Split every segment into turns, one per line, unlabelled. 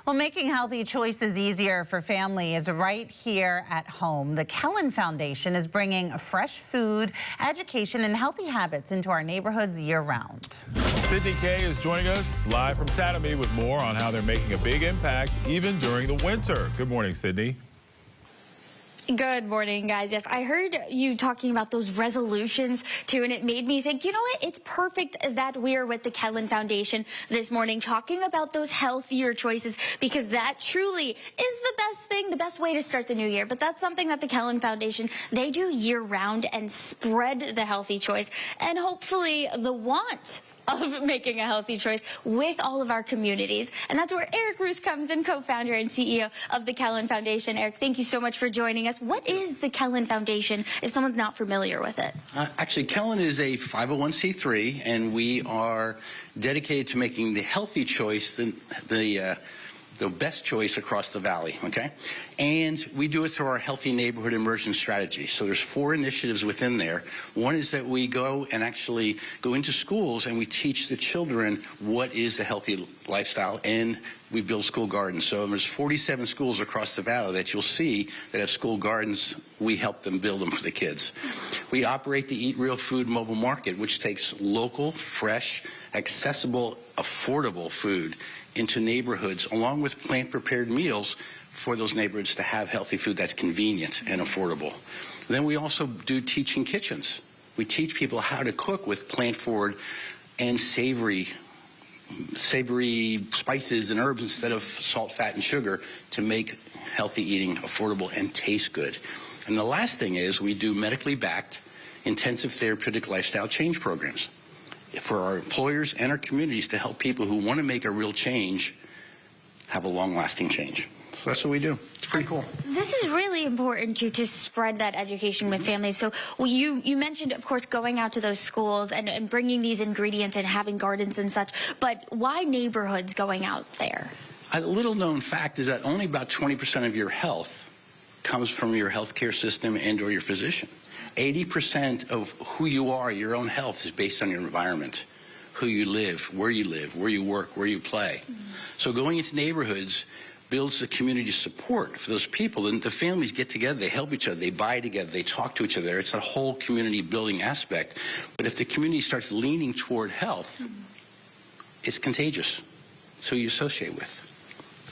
Well, making healthy choices easier for families right here at home. The Kellen Foundation is bringing fresh food, education, and healthy habits into our neighborhoods year-round.
Sydney Kay is joining us live from Tatamy with more on how they're making a big impact even during the winter. Good morning, Sydney.
Good morning, guys. Yes, I heard you talking about those resolutions, too, and it made me think, you know what? It's perfect that we are with the Kellen Foundation this morning talking about those healthier choices, because that truly is the best thing, the best way to start the new year. But that's something that the Kellen Foundation, they do year-round and spread the healthy choice and hopefully the want of making a healthy choice with all of our communities. And that's where Eric Ruth comes in, co-founder and CEO of the Kellen Foundation. Eric, thank you so much for joining us. What is the Kellen Foundation, if someone's not familiar with it?
Actually, Kellen is a 501c3, and we are dedicated to making the healthy choice the best choice across the valley, okay? And we do it through our Healthy Neighborhood Immersion Strategy. So there's 4 initiatives within there. One is that we go and actually go into schools and we teach the children what is a healthy lifestyle, and we build school gardens. So there's 47 schools across the valley that you'll see that have school gardens. We help them build them for the kids. We operate the Eat Real Food mobile market, which takes local, fresh, accessible, affordable food into neighborhoods, along with plant-prepared meals for those neighborhoods to have healthy food that's convenient and affordable. Then we also do teaching kitchens. We teach people how to cook with plant-forward and savory spices and herbs instead of salt, fat, and sugar to make healthy eating affordable and taste good. And the last thing is we do medically backed intensive therapeutic lifestyle change programs for our employers and our communities to help people who want to make a real change have a long-lasting change. So that's what we do. It's pretty cool.
This is really important to spread that education with families. So you mentioned, of course, going out to those schools and bringing these ingredients and having gardens and such, but why neighborhoods going out there?
A little-known fact is that only about 20% of your health comes from your healthcare system and or your physician. 80% of who you are, your own health, is based on your environment, who you live, where you work, where you play. So going into neighborhoods builds the community support for those people, and the families get together, they help each other, they buy together, they talk to each other. It's a whole community building aspect. But if the community starts leaning toward health, it's contagious. So you associate with.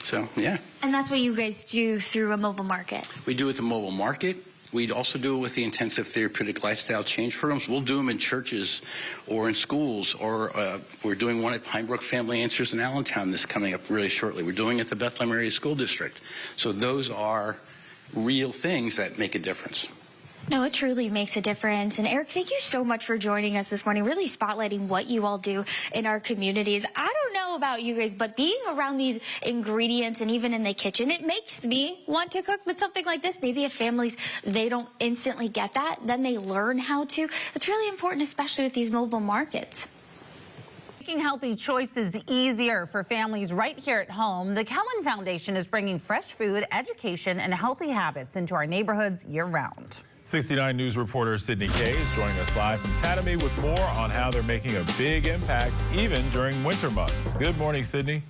So, yeah.
And that's what you guys do through a mobile market?
We do it with the mobile market. We'd also do it with the intensive therapeutic lifestyle change programs. We'll do them in churches or in schools, or we're doing one at Pinebrook Family Answers in Allentown that's coming up really shortly. We're doing it at the Bethlehem Area School District. So those are real things that make a difference.
No, it truly makes a difference. And Eric, thank you so much for joining us this morning, really spotlighting what you all do in our communities. I don't know about you guys, but being around these ingredients and even in the kitchen, it makes me want to cook with something like this. Maybe if families, they don't instantly get that, then they learn how to. It's really important, especially with these mobile markets.
Making healthy choices easier for families right here at home, the Kellen Foundation is bringing fresh food, education, and healthy habits into our neighborhoods year-round.
69 News reporter Sydney Kay is joining us live from Tatamy with more on how they're making a big impact even during winter months. Good morning, Sydney.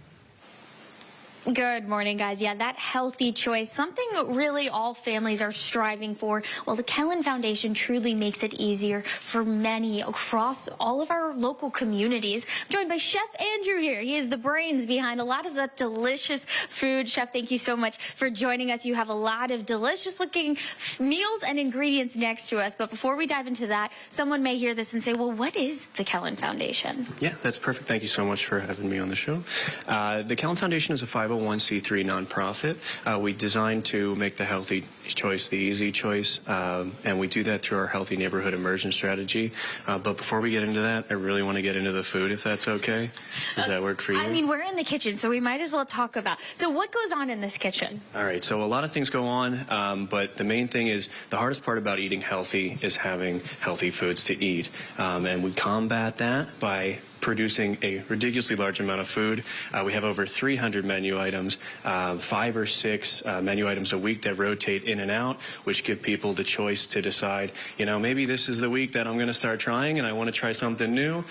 Good morning, guys. Yeah, that healthy choice, something really all families are striving for. Well, the Kellen Foundation truly makes it easier for many across all of our local communities. I'm joined by Chef Andrew here. He is the brains behind a lot of that delicious food. Chef, thank you so much for joining us. You have a lot of delicious looking meals and ingredients next to us. But before we dive into that, someone may hear this and say, well, what is the Kellen Foundation?
Yeah, that's perfect. Thank you so much for having me on the show. The Kellen Foundation is a 501c3 nonprofit. We designed to make the healthy choice the easy choice, and we do that through our Healthy Neighborhood Immersion Strategy. But before we get into that, I really want to get into the food, if that's okay. Does that work for you?
I mean, we're in the kitchen, so we might as well talk about. So what goes on in this kitchen?
All right, so a lot of things go on, but the main thing is the hardest part about eating healthy is having healthy foods to eat. And we combat that by producing a ridiculously large amount of food. We have over 300 menu items, 5 or 6 menu items a week that rotate in and out, which give people the choice to decide, you know, maybe this is the week that I'm going to start trying and I want to try something new.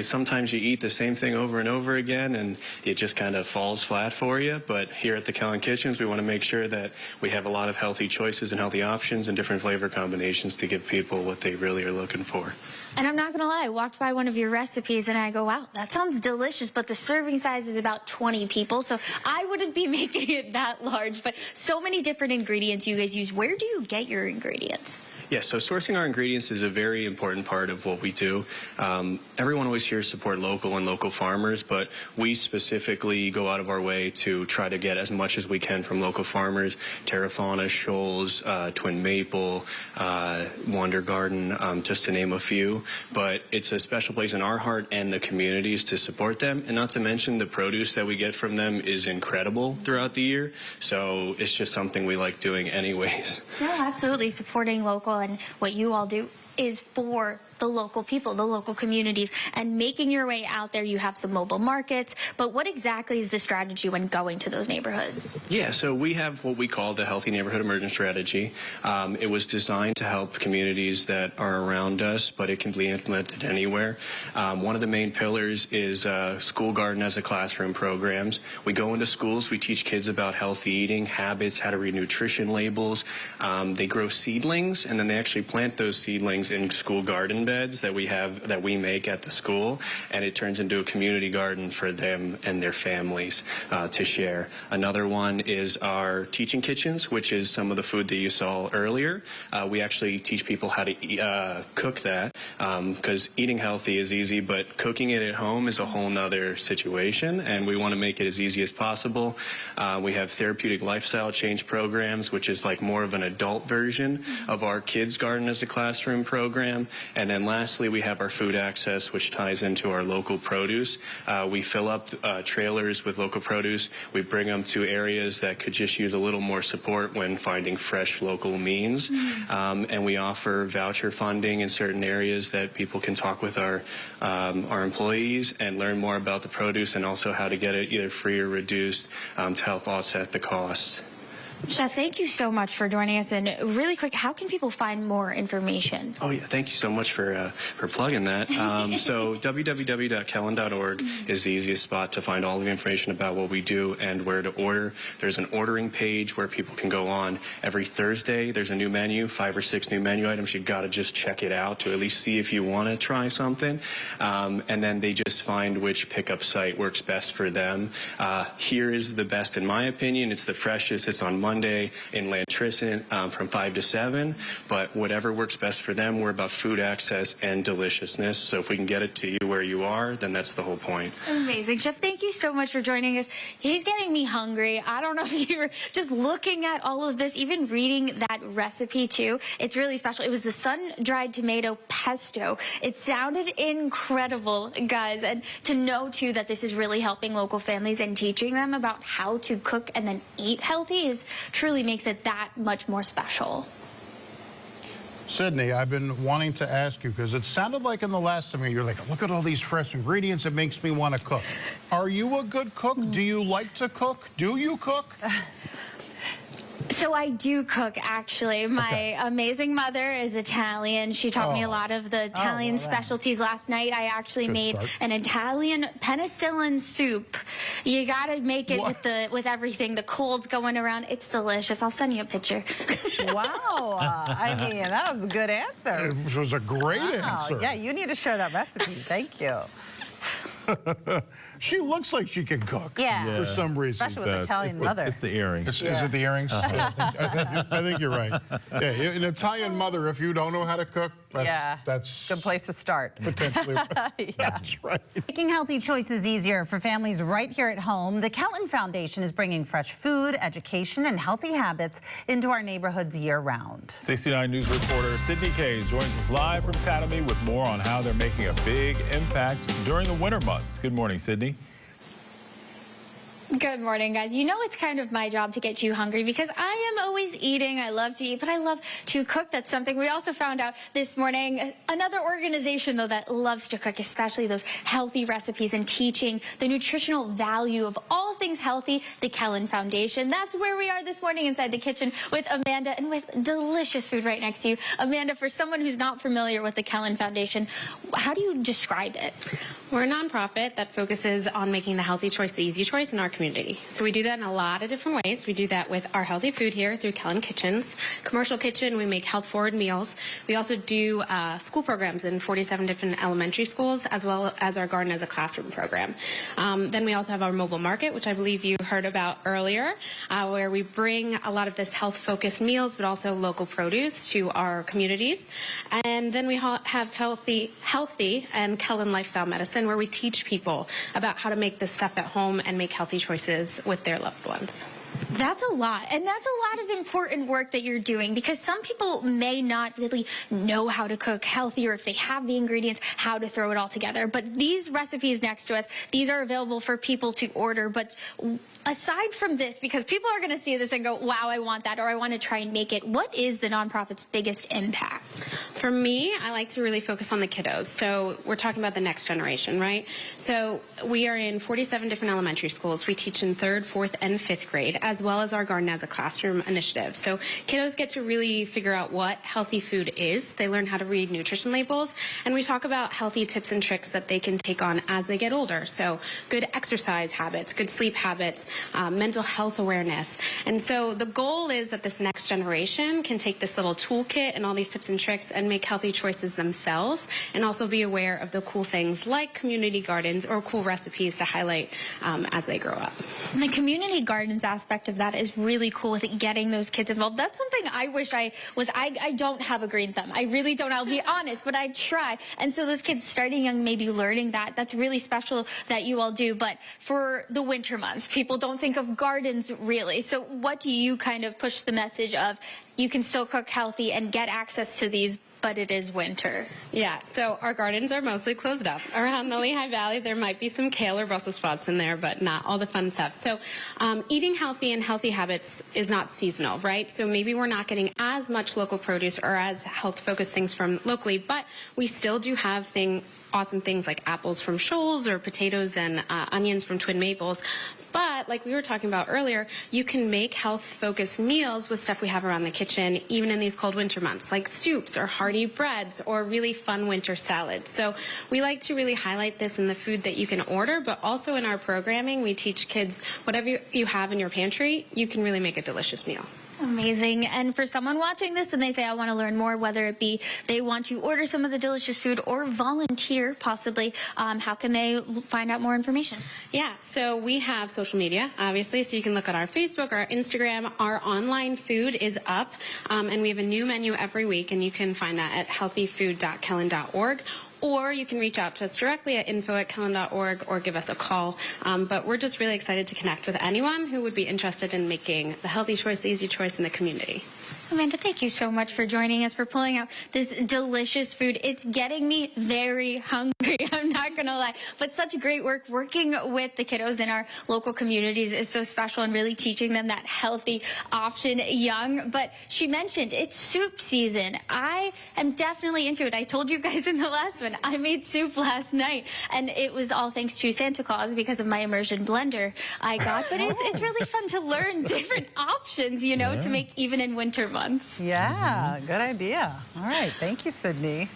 Sometimes you eat the same thing over and over again and it just kind of falls flat for you. But here at the Kellen Kitchens, we want to make sure that we have a lot of healthy choices and healthy options and different flavor combinations to give people what they really are looking for.
And I'm not going to lie, I walked by one of your recipes and I go, wow, that sounds delicious, but the serving size is about 20 people, so I wouldn't be making it that large. But so many different ingredients you guys use. Where do you get your ingredients?
Yes, so sourcing our ingredients is a very important part of what we do. Everyone always hears support local and local farmers, but we specifically go out of our way to try to get as much as we can from local farmers. Terra Fauna, Shoals, Twin Maple, Wonder Garden, just to name a few. But it's a special place in our heart and the communities to support them. And not to mention the produce that we get from them is incredible throughout the year. So it's just something we like doing anyways.
No, absolutely. Supporting local and what you all do is for the local people, the local communities, and making your way out there. You have some mobile markets, but what exactly is the strategy when going to those neighborhoods? Yeah,
so we have what we call the Healthy Neighborhood Immersion Strategy. It was designed to help communities that are around us, but it can be implemented anywhere. One of the main pillars is school garden as a classroom programs. We go into schools, we teach kids about healthy eating habits, how to read nutrition labels. They grow seedlings, and then they actually plant those seedlings in school garden beds that we make at the school, and it turns into a community garden for them and their families to share. Another one is our teaching kitchens, which is some of the food that you saw earlier. We actually teach people how to cook that, because eating healthy is easy, but cooking it at home is a whole nother situation, and we want to make it as easy as possible. We have therapeutic lifestyle change programs, which is like more of an adult version of our kids garden as a classroom program. And then lastly, we have our food access, which ties into our local produce. We fill up trailers with local produce. We bring them to areas that could just use a little more support when finding fresh local means. And we offer voucher funding in certain areas that people can talk with our employees and learn more about the produce and also how to get it either free or reduced to help offset the cost.
Chef, thank you so much for joining us. And really quick, how can people find more information?
Oh, yeah. Thank you so much for plugging that. So www.kellen.org is the easiest spot to find all the information about what we do and where to order. There's an ordering page where people can go on. Every Thursday, there's a new menu, 5 or 6 new menu items. You've got to just check it out to at least see if you want to try something. And then they just find which pickup site works best for them. Here is the best, in my opinion. It's the freshest. It's on Monday in Lantricent from 5 to 7, but whatever works best for them. We're about food access and deliciousness, so if we can get it to you where you are, then that's the whole point.
Amazing. Chef, thank you so much for joining us. He's getting me hungry. I don't know if you were just looking at all of this, even reading that recipe too. It's really special. It was the sun-dried tomato pesto. It sounded incredible, guys, and to know too that this is really helping local families and teaching them about how to cook and then eat healthy truly makes it that much more special.
Sydney, I've been wanting to ask you, because it sounded like in the last time you're like, look at all these fresh ingredients, it makes me want to cook. Are you a good cook? Do you like to cook? Do you cook?
So I do cook, actually. My amazing mother is Italian. She taught me a lot of the Italian specialties. Last night, I actually made an Italian penicillin soup. You got to make it with everything. The cold's going around. It's delicious. I'll send you a picture.
Wow. I mean, that was a good answer.
It was a great answer.
Yeah, you need to share that recipe. Thank you.
She looks like she can cook for some reason.
Especially with Italian mother.
It's the earrings.
Is it the earrings? I think you're right. Yeah, an Italian mother, if you don't know how to cook, that's
good place to start.
Potentially. That's right.
Making healthy choices easier for families right here at home, the Kellen Foundation is bringing fresh food, education, and healthy habits into our neighborhoods year-round.
69 News reporter Sydney Kays joins us live from Tatamy with more on how they're making a big impact during the winter months. Good morning, Sydney.
Good morning, guys. You know it's kind of my job to get you hungry because I am always eating. I love to eat, but I love to cook. That's something we also found out this morning. Another organization, though, that loves to cook, especially those healthy recipes and teaching the nutritional value of all things healthy, the Kellen Foundation. That's where we are this morning inside the kitchen with Amanda and with delicious food right next to you. Amanda, for someone who's not familiar with the Kellen Foundation, how do you describe it?
We're a nonprofit that focuses on making the healthy choice the easy choice in our community. So we do that in a lot of different ways. We do that with our healthy food here through Kellen Kitchens. Commercial kitchen, we make health-forward meals. We also do school programs in 47 different elementary schools, as well as our Garden as a Classroom program. Then we also have our mobile market, which I believe you heard about earlier, where we bring a lot of this health-focused meals, but also local produce to our communities. And then we have Healthy and Kellen Lifestyle Medicine, where we teach people about how to make this stuff at home and make healthy choices with their loved ones.
That's a lot, and that's a lot of important work that you're doing because some people may not really know how to cook healthy, or if they have the ingredients, how to throw it all together. But these recipes next to us, these are available for people to order. But aside from this, because people are going to see this and go, wow, I want that, or I want to try and make it, what is the nonprofit's biggest impact?
For me, I like to really focus on the kiddos. So we're talking about the next generation, right? So we are in 47 different elementary schools. We teach in 3rd, 4th, and 5th grade, as well as our Garden as a Classroom initiative. So kiddos get to really figure out what healthy food is. They learn how to read nutrition labels, and we talk about healthy tips and tricks that they can take on as they get older. So good exercise habits, good sleep habits, mental health awareness. And so the goal is that this next generation can take this little toolkit and all these tips and tricks and make healthy choices themselves, and also be aware of the cool things like community gardens or cool recipes to highlight as they grow up.
And the community gardens aspect of that is really cool with getting those kids involved. That's something I wish I was. I don't have a green thumb. I really don't. I'll be honest, but I try. And so those kids starting young, maybe learning that, that's really special that you all do. But for the winter months, people don't think of gardens really. So what do you kind of push the message of you can still cook healthy and get access to these, but it is winter?
Yeah, so our gardens are mostly closed up. Around the Lehigh Valley, there might be some kale or Brussels sprouts in there, but not all the fun stuff. So eating healthy and healthy habits is not seasonal, right? So maybe we're not getting as much local produce or as health-focused things from locally, but we still do have awesome things like apples from Shoals or potatoes and onions from Twin Maples. But like we were talking about earlier, you can make health-focused meals with stuff we have around the kitchen, even in these cold winter months, like soups or hearty breads or really fun winter salads. So we like to really highlight this in the food that you can order, but also in our programming, we teach kids whatever you have in your pantry, you can really make a delicious meal.
Amazing. And for someone watching this and they say, I want to learn more, whether it be they want to order some of the delicious food or volunteer possibly, how can they find out more information?
Yeah, so we have social media, obviously, so you can look at our Facebook, our Instagram. Our online food is up, and we have a new menu every week, and you can find that at healthyfood.kellen.org. Or you can reach out to us directly at info@kellen.org or give us a call. But we're just really excited to connect with anyone who would be interested in making the healthy choice, the easy choice in the community.
Amanda, thank you so much for joining us, for pulling out this delicious food. It's getting me very hungry, I'm not going to lie. But such great work working with the kiddos in our local communities is so special, and really teaching them that healthy option young. But she mentioned it's soup season. I am definitely into it. I told you guys in the last one, I made soup last night, and it was all thanks to Santa Claus because of my immersion blender I got. But it's really fun to learn different options, you know, to make even in winter months.
Yeah, good idea. All right. Thank you, Sydney.